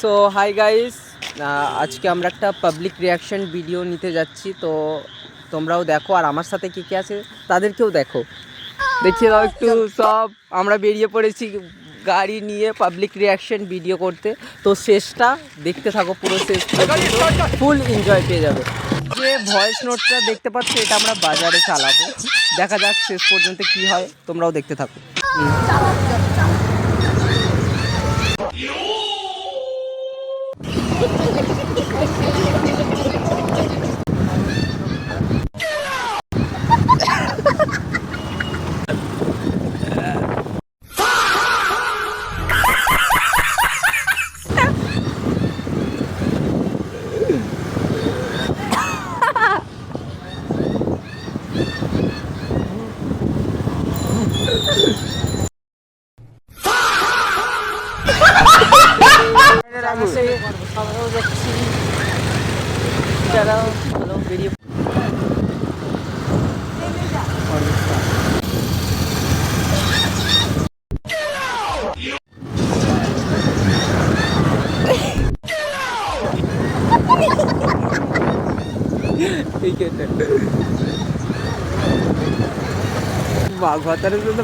So hi guys, আজকে আমরা একটা পাবলিক রিয়াকশন ভিডিও নিতে যাচ্ছি। তো তোমরাও দেখো, আর আমার সাথে কে কে আছে তাদেরকেও দেখো, দেখিয়ে দাও একটু। সব আমরা বেরিয়ে পড়েছি গাড়ি নিয়ে পাবলিক রিয়াকশন ভিডিও করতে। তো শেষটা দেখতে থাকো, পুরো শেষ ফুল এনজয় পেয়ে যাবে। যে ভয়েস নোটটা দেখতে পাচ্ছ, এটা আমরা বাজারে চালাবো। দেখা যাক শেষ পর্যন্ত কি হয়, তোমরাও দেখতে থাকো। আমরাও যাচ্ছি, যারা ভালো বেরিয়ে বাঘাতারের জন্য